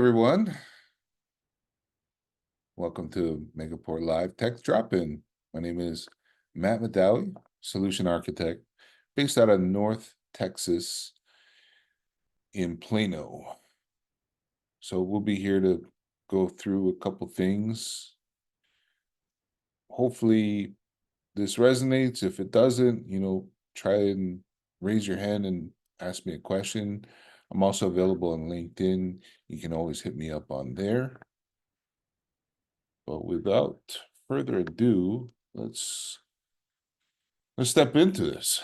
Everyone, welcome to Megaport Live Tech Drop-In. My name is Matt Madawi, Solution Architect, based out of North Texas in Plano. So we'll be here to go through a couple things. Hopefully this resonates. If it doesn't, try and raise your hand and ask me a question. I'm also available on LinkedIn. You can always hit me up on there. But without further ado, let's step into this.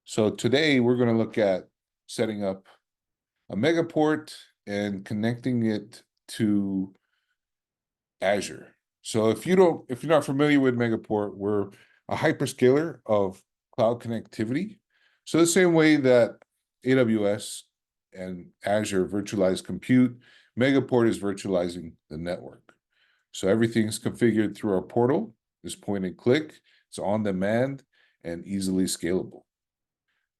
So today we're going to look at setting up a Megaport and connecting it to Azure. So if you're not familiar with Megaport, we're a hyperscaler of cloud connectivity. So the same way that AWS and Azure virtualize compute, Megaport is virtualizing the network. So everything's configured through our portal. It's point and click. It's on demand and easily scalable.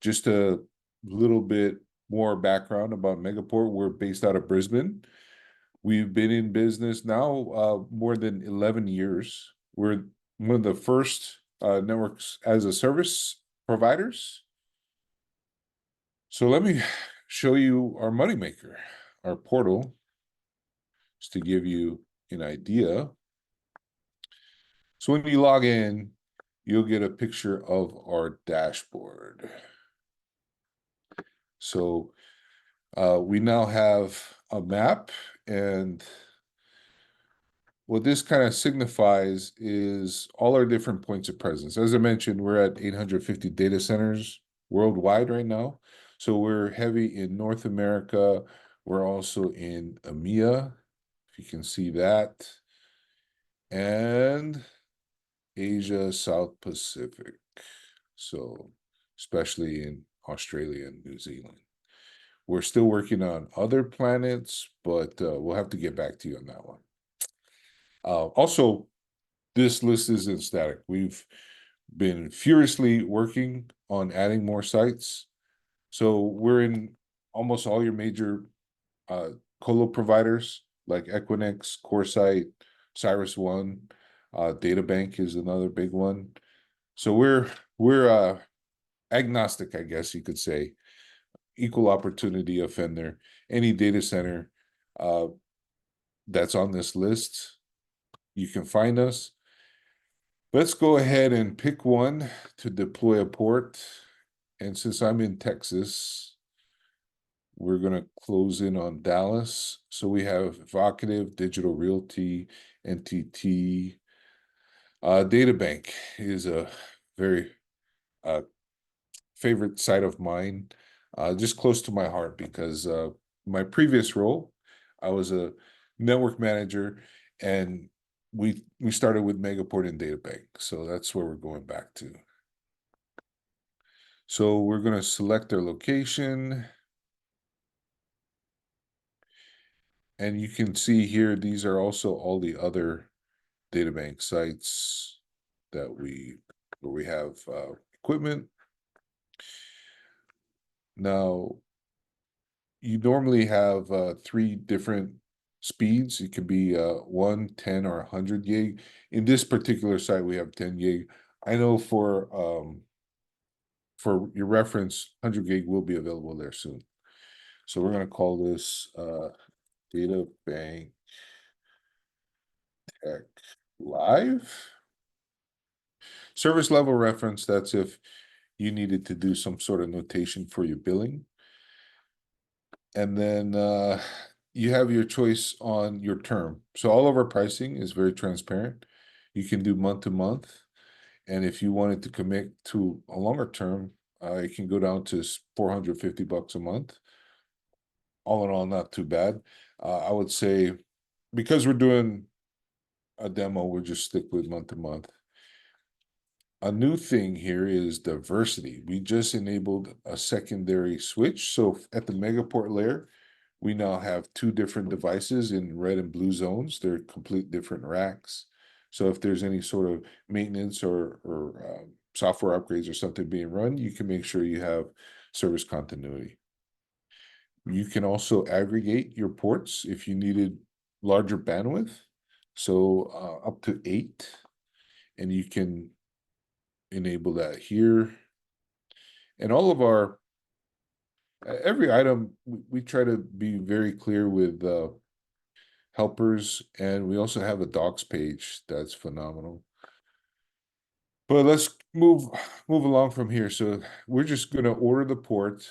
Just a little bit more background about Megaport. We're based out of Brisbane. We've been in business now more than 11 years. We're one of the first networks as a service providers. So let me show you our moneymaker, our portal, just to give you an idea. So when you log in, you'll get a picture of our dashboard. So we now have a map, and what this kind of signifies is all our different points of presence. As I mentioned, we're at 850 data centers worldwide right now. So we're heavy in North America. We're also in EMEA, if you can see that, and Asia, South Pacific. So especially in Australia and New Zealand. We're still working on other planets, but we'll have to get back to you on that one. Also, this list isn't static. We've been furiously working on adding more sites. So we're in almost all your major colo providers like Equinix, CoreSite, CyrusOne, DataBank is another big one. So we're agnostic, I guess you could say, equal opportunity offender. Any data center that's on this list, you can find us. Let's go ahead and pick one to deploy a port. And since I'm in Texas, we're going to close in on Dallas. So we have Evocative, Digital Realty, NTT. DataBank is a very favorite site of mine, just close to my heart because my previous role, I was a network manager, and we started with Megaport and DataBank. So that's where we're going back to. So we're going to select our location. And you can see here, these are also all the other DataBank sites that where we have equipment. Now, you normally have three different speeds. It could be 1, 10, or 100 gig. In this particular site, we have 10 gig. I know for your reference, 100 gig will be available there soon. So we're going to call this DataBank Tech Live. Service level reference, that's if you needed to do some sort of notation for your billing. And then you have your choice on your term. So all of our pricing is very transparent. You can do month to month. And if you wanted to commit to a longer term, it can go down to $450 a month. All in all, not too bad. I would say because we're doing a demo, we'll just stick with month to month. A new thing here is diversity. We just enabled a secondary switch. So at the Megaport layer, we now have two different devices in red and blue zones. They're complete different racks. So if there's any sort of maintenance or software upgrades or something being run, you can make sure you have service continuity. You can also aggregate your ports if you needed larger bandwidth, so up to 8, and you can enable that here. And all of our every item we try to be very clear with helpers, and we also have a docs page that's phenomenal. But let's move along from here. So we're just going to order the port.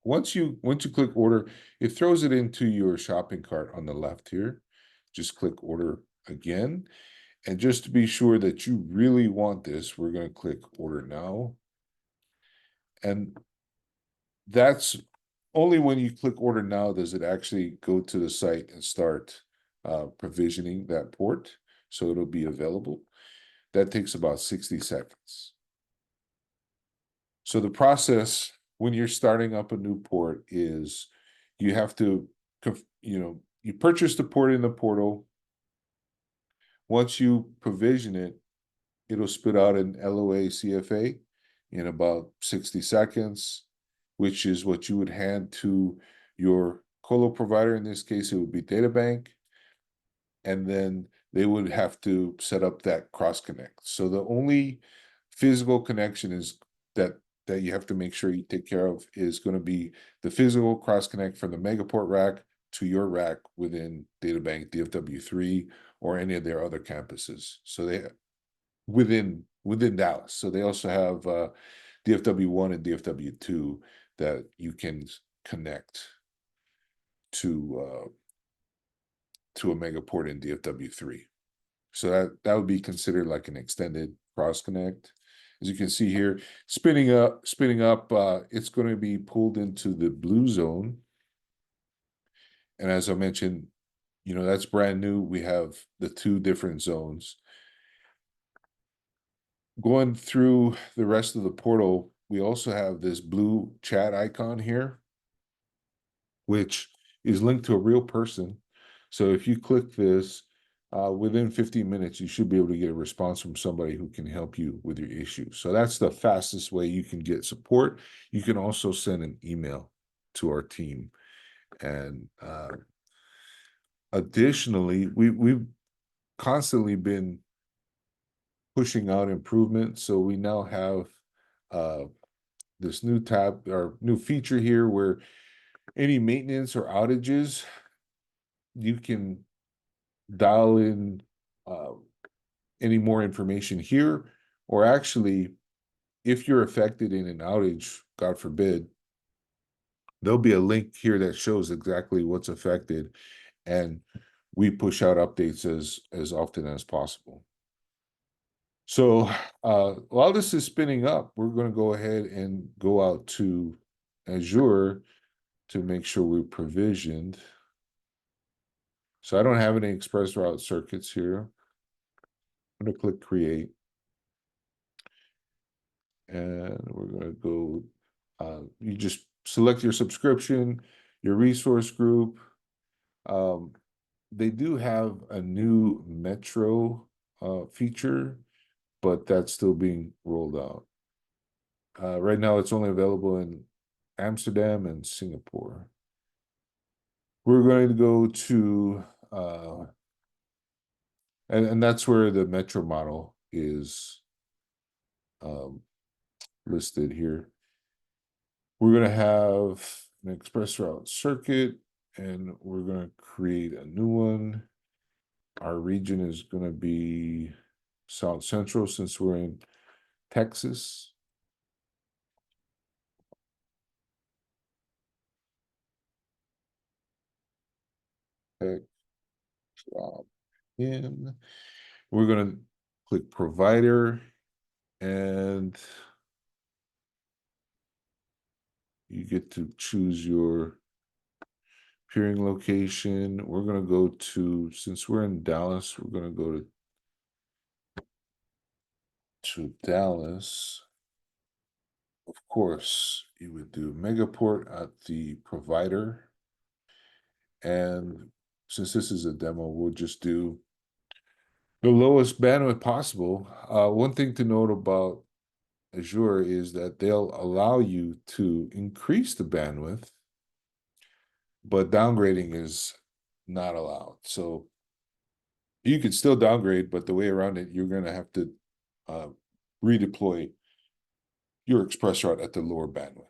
Once you click order, it throws it into your shopping cart on the left here. Just click order again. And just to be sure that you really want this, we're going to click order now. And that's only when you click order now does it actually go to the site and start provisioning that port. So it'll be available. That takes about 60 seconds. So the process when you're starting up a new port is you have to, you purchase the port in the portal. Once you provision it, it'll spit out an LOA CFA in about 60 seconds, which is what you would hand to your colo provider. In this case, it would be DataBank. And then they would have to set up that cross connect. So the only physical connection is that you have to make sure you take care of is going to be the physical cross connect from the Megaport rack to your rack within DataBank DFW3 or any of their other campuses. So they within Dallas. So they also have DFW1 and DFW2 that you can connect to a Megaport in DFW3. So that would be considered like an extended cross connect. As you can see here, spinning up, it's going to be pulled into the blue zone. And as I mentioned, that's brand new. We have the 2 different zones. Going through the rest of the portal, we also have this blue chat icon here, which is linked to a real person. So if you click this, within 15 minutes, you should be able to get a response from somebody who can help you with your issue. So that's the fastest way you can get support. You can also send an email to our team. And additionally, we've constantly been pushing out improvements. So we now have this new tab or new feature here where any maintenance or outages, you can dial in any more information here, or actually, if you're affected in an outage, God forbid, there'll be a link here that shows exactly what's affected, and we push out updates as often as possible. So while this is spinning up, we're going to go ahead and go out to Azure to make sure we're provisioned. So I don't have any express route circuits here. I'm going to click create. And we're going to go, you just select your subscription, your resource group. They do have a new Metro feature, but that's still being rolled out. Right now, it's only available in Amsterdam and Singapore. We're going to go to, and that's where the Metro model is listed here. We're going to have an express route circuit, and we're going to create a new one. Our region is going to be South Central since we're in Texas. Drop in. We're going to click provider, and you get to choose your peering location. We're going to go to, since we're in Dallas, we're going to go to Dallas. Of course, you would do Megaport at the provider. And since this is a demo, we'll just do the lowest bandwidth possible. One thing to note about Azure is that they'll allow you to increase the bandwidth but downgrading is not allowed. So you can still downgrade, but the way around it, you're going to have to uh, redeploy your express route at the lower bandwidth.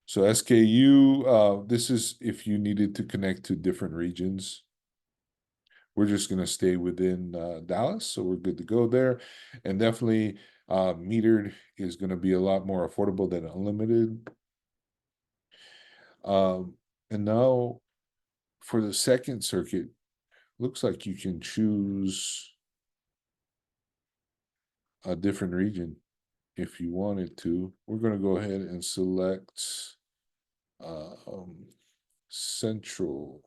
So SKU, this is if you needed to connect to different regions. We're just going to stay within Dallas, so we're good to go there. And definitely metered is going to be a lot more affordable than unlimited. And now for the second circuit, looks like you can choose a different region if you wanted to. We're going to go ahead and select Central.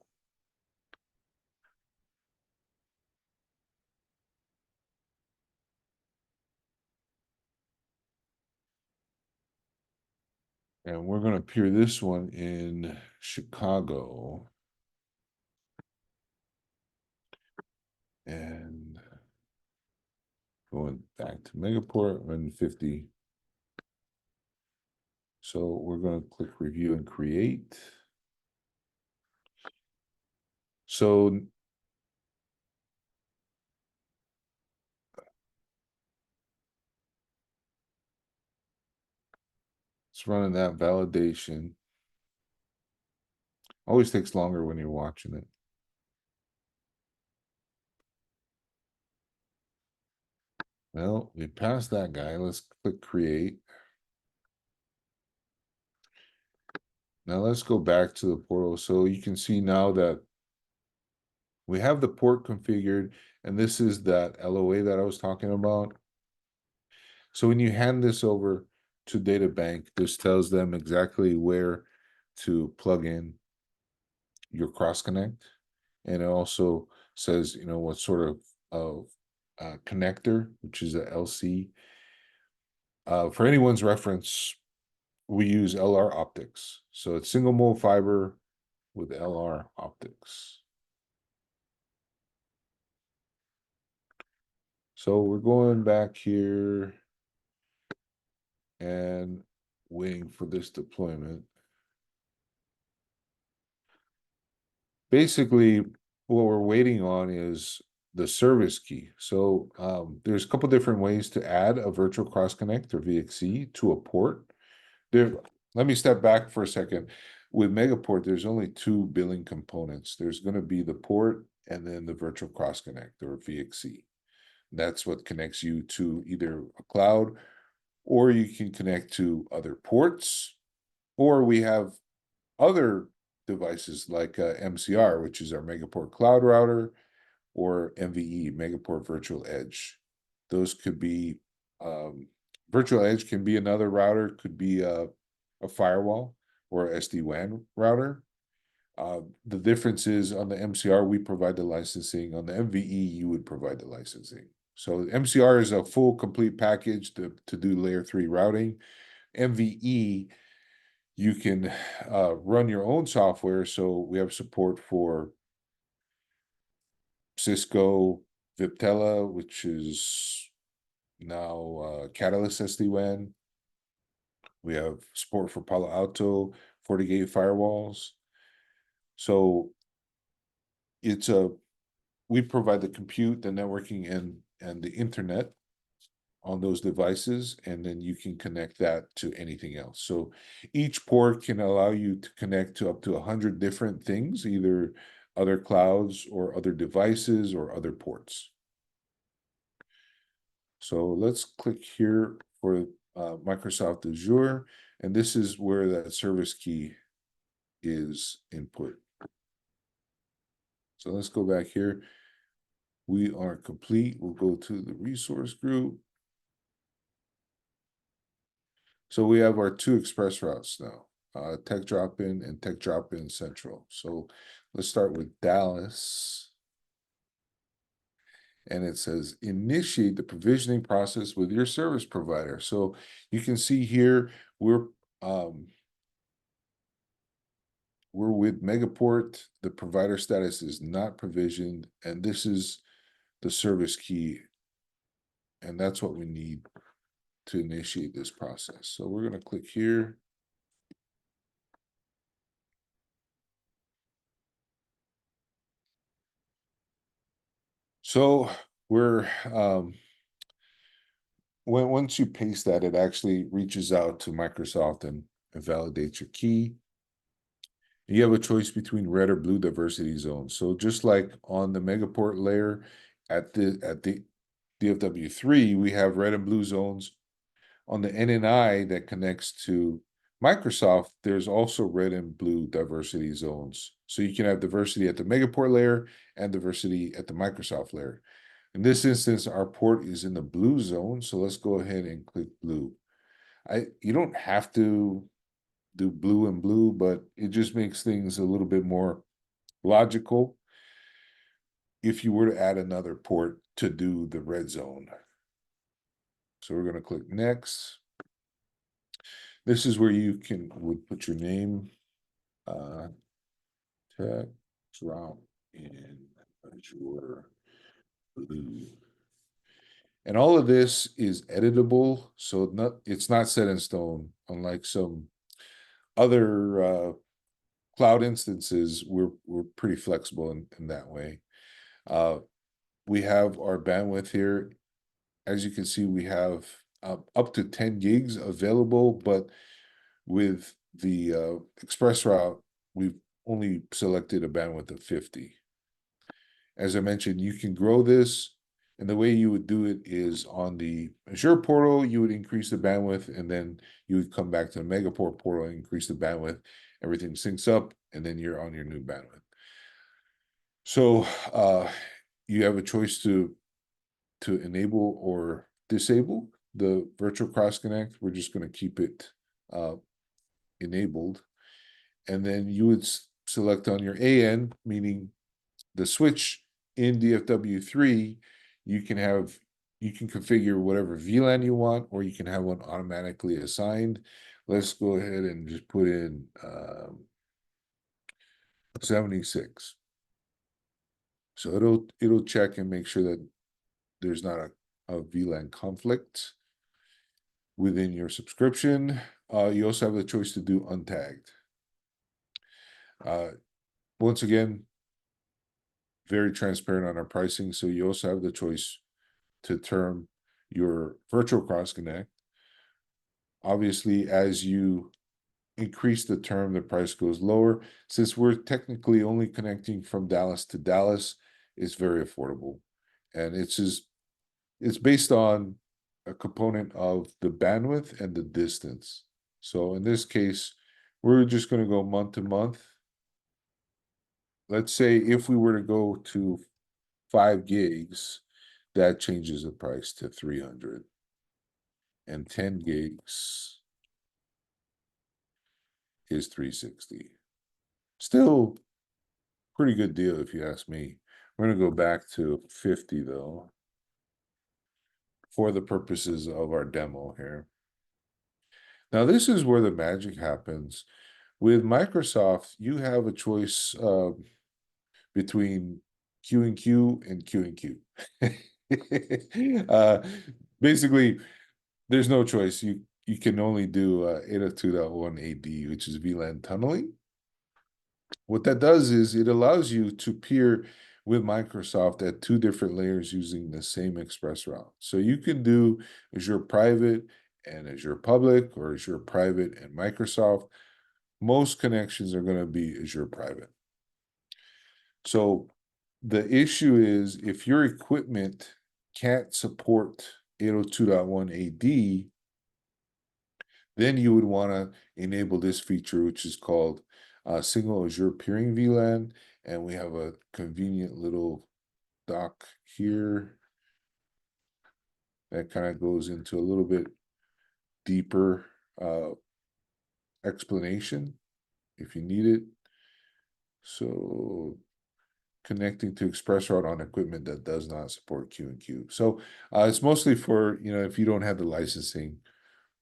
And we're going to peer this one in Chicago. And going back to Megaport, 150. So we're going to click review and create. So it's running that validation. Always takes longer when you're watching it. Well, we passed that guy. Let's click create. Now let's go back to the portal. So you can see now that we have the port configured, and this is that LOA that I was talking about. So when you hand this over to data bank, this tells them exactly where to plug in your cross connect, and it also says, you know, what sort of connector, which is a LC. For anyone's reference, we use LR optics, so it's single mode fiber with LR optics. So we're going back here and waiting for this deployment. Basically, what we're waiting on is the service key. So there's a couple different ways to add a virtual cross connect or VXC to a port. Let me step back for a second. With Megaport, there's only two billing components. There's going to be the port and then the virtual cross connect or VXC. That's what connects you to either a cloud, or you can connect to other ports, or we have other devices like MCR, which is our Megaport Cloud Router, or MVE, Megaport Virtual Edge. Those could be, Virtual Edge can be another router, could be a firewall or SD-WAN router. The difference is on the MCR, we provide the licensing. On the MVE, you would provide the licensing. So MCR is a full complete package to do layer 3 routing. MVE, you can run your own software. So we have support for Cisco, Viptela, which is now Catalyst SD-WAN. We have support for Palo Alto, FortiGate firewalls. So we provide the compute, the networking, and the internet on those devices, and then you can connect that to anything else. So each port can allow you to connect to up to 100 different things, either other clouds or other devices or other ports. So let's click here for Microsoft Azure, and this is where that service key is input. So let's go back here. We are complete. We'll go to the resource group. So we have our two express routes now, Tech Drop-In and Tech Drop-In Central. So let's start with Dallas. And it says, initiate the provisioning process with your service provider. So you can see here, we're with Megaport. The provider status is not provisioned, and this is the service key. And that's what we need to initiate this process. So we're going to click here. So we're once you paste that, it actually reaches out to Microsoft and validates your key. You have a choice between red or blue diversity zones. So just like on the Megaport layer at the DFW3, we have red and blue zones. On the NNI that connects to Microsoft, there's also red and blue diversity zones. So you can have diversity at the Megaport layer and diversity at the Microsoft layer. In this instance, our port is in the blue zone. So let's go ahead and click blue. You don't have to do blue and blue, but it just makes things a little bit more logical if you were to add another port to do the red zone. So we're going to click next. This is where you would put your name, tech drop in Azure blue. And all of this is editable, so it's not set in stone, unlike some other cloud instances. We're pretty flexible in that way. We have our bandwidth here. As you can see, we have up to 10 gigs available, but with the express route, we've only selected a bandwidth of 50. As I mentioned, you can grow this, and the way you would do it is on the Azure portal, you would increase the bandwidth, and then you would come back to the Megaport portal and increase the bandwidth. Everything syncs up, and then you're on your new bandwidth. So you have a choice to enable or disable the virtual cross connect. We're just going to keep it enabled, and then you would select on your AN, meaning the switch in DFW3. You can configure whatever VLAN you want, or you can have one automatically assigned. Let's go ahead and just put in 76. So it'll check and make sure that there's not a VLAN conflict within your subscription. You also have the choice to do untagged. Once again, very transparent on our pricing. So you also have the choice to term your virtual cross connect. Obviously, as you increase the term, the price goes lower. Since we're technically only connecting from Dallas to Dallas, it's very affordable. And it's based on a component of the bandwidth and the distance. So in this case, we're just going to go month to month. Let's say if we were to go to 5 gigs, that changes the price to 300. And 10 gigs is 360. Still pretty good deal if you ask me. We're going to go back to 50 though, for the purposes of our demo here. Now this is where the magic happens. With Microsoft, you have a choice between Q and Q and Q and Q. Basically, there's no choice. You can only do 802.1 AD, which is VLAN tunneling. What that does is it allows you to peer with Microsoft at 2 different layers using the same express route. So you can do Azure Private and Azure Public, or Azure Private and Microsoft. Most connections are going to be Azure Private. So the issue is if your equipment can't support 802.1 AD, then you would want to enable this feature, which is called single Azure peering VLAN. And we have a convenient little doc here that kind of goes into a little bit deeper explanation if you need it. So connecting to ExpressRoute on equipment that does not support Q and Q. So it's mostly for, if you don't have the licensing,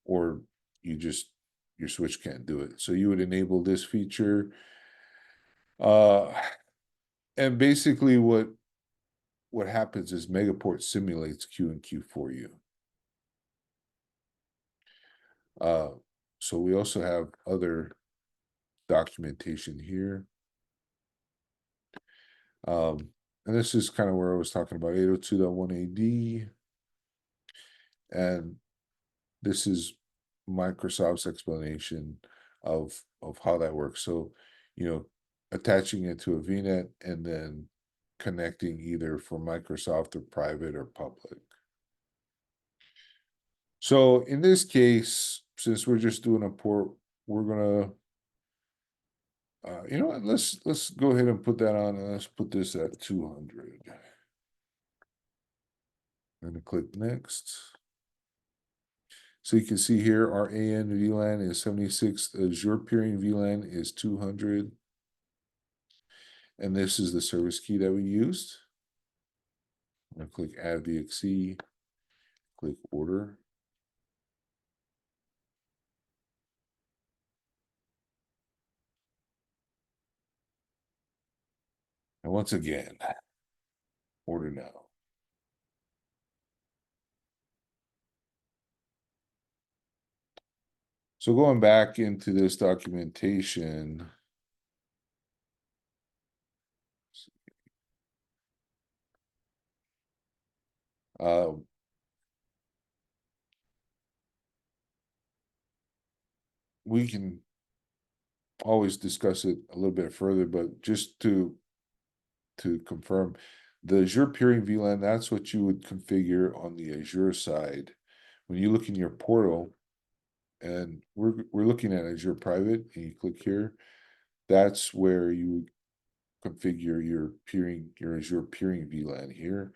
or your switch can't do it. So you would enable this feature. And basically what happens is Megaport simulates Q and Q for you. So we also have other documentation here. And And this is kind of where I was talking about 802.1ad. And this is Microsoft's explanation of how that works. So, you know, attaching it to a VNet and then connecting either for Microsoft or private or public. So in this case, since we're just doing a port, we're gonna, you know what? Let's go ahead and put that on, and let's put this at 200. I'm gonna click next. So you can see here our AN VLAN is 76, Azure peering VLAN is 200. And this is the service key that we used. I'm gonna click add VXC, click order. And once again, order now. So going back into this documentation, uh, we can always discuss it a little bit further, but just to confirm, the Azure peering VLAN, that's what you would configure on the Azure side. When you look in your portal, and we're looking at Azure Private, and you click here, that's where you configure your Azure peering VLAN here.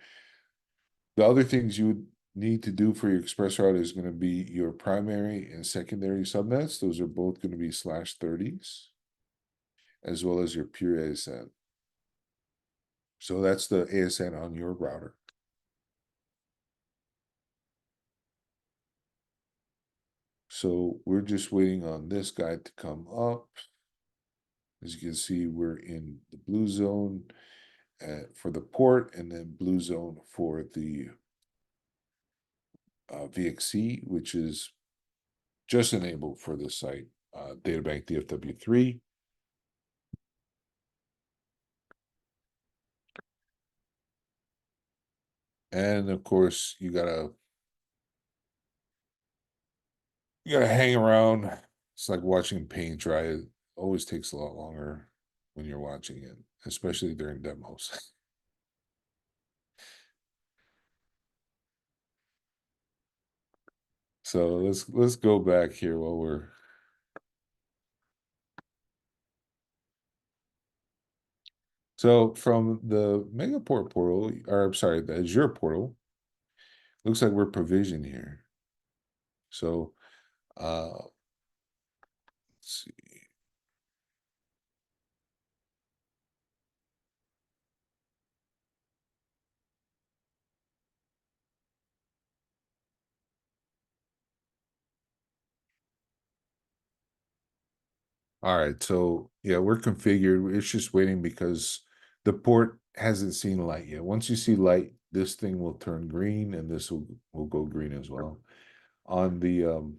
The other things you would need to do for your express route is going to be your primary and secondary subnets. Those are both going to be /30s, as well as your pure ASN. So that's the ASN on your router. So we're just waiting on this guy to come up. As you can see, we're in the blue zone for the port, and then blue zone for the VXC, which is just enabled for this site, Databank DFW3. And of course, you gotta hang around. It's like watching paint dry. It always takes a lot longer when you're watching it, especially during demos. So let's go back here while we're so from the Megaport portal, or I'm sorry, the Azure portal, looks like we're provisioned here. So let's see. All right, so yeah, we're configured. It's just waiting because the port hasn't seen light yet. Once you see light, this thing will turn green, and this will go green as well. On the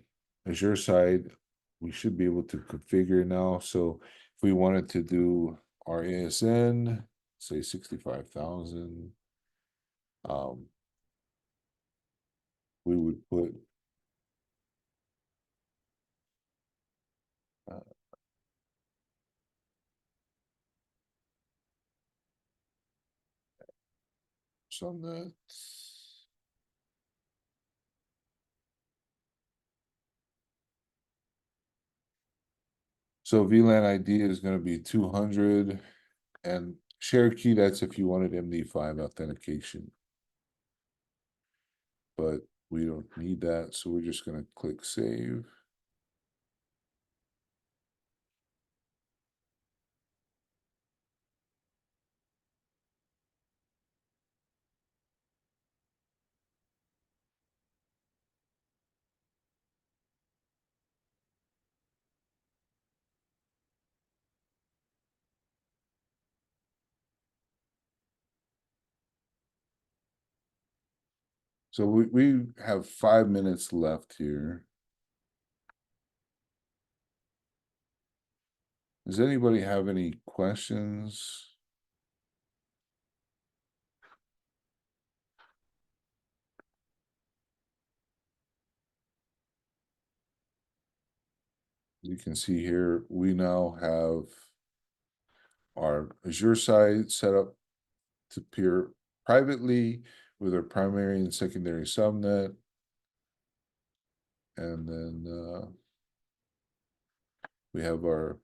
Azure side, we should be able to configure now. So if we wanted to do our ASN, say 65,000, um, we would put uh, some that. So VLAN ID is going to be 200, and shared key, that's if you wanted MD5 authentication. But we don't need that, so we're just going to click save. So we have 5 minutes left here. Does anybody have any questions? you can see here, we now have our Azure side set up to peer privately with our primary and secondary subnet. And then we have our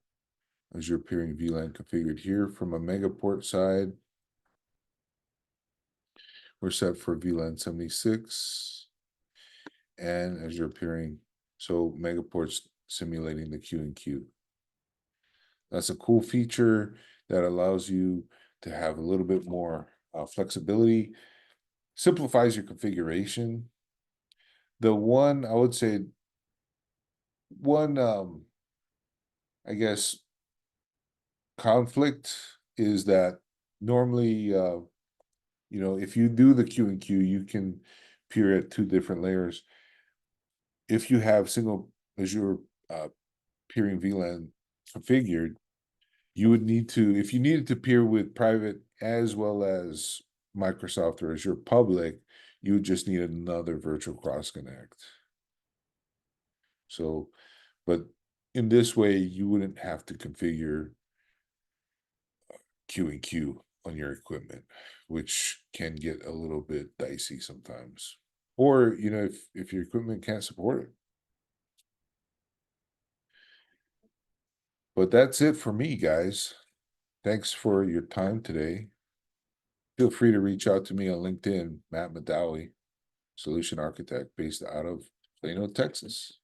Azure peering VLAN configured here. From a Megaport side, we're set for VLAN 76 and Azure peering. So Megaport's simulating the Q and Q. That's a cool feature that allows you to have a little bit more flexibility, simplifies your configuration. The one, I would say, one, I guess, conflict is that normally, if you do the Q and Q, you can peer at two different layers. If you have single Azure peering VLAN configured, you would need to, if you needed to peer with private as well as Microsoft or Azure public, you would just need another virtual cross connect. So, but in this way, you wouldn't have to configure Q and Q on your equipment, which can get a little bit dicey sometimes. Or, if your equipment can't support it. But that's it for me, guys. Thanks for your time today. Feel free to reach out to me on LinkedIn, Matt Madawi, solution architect based out of Plano, Texas.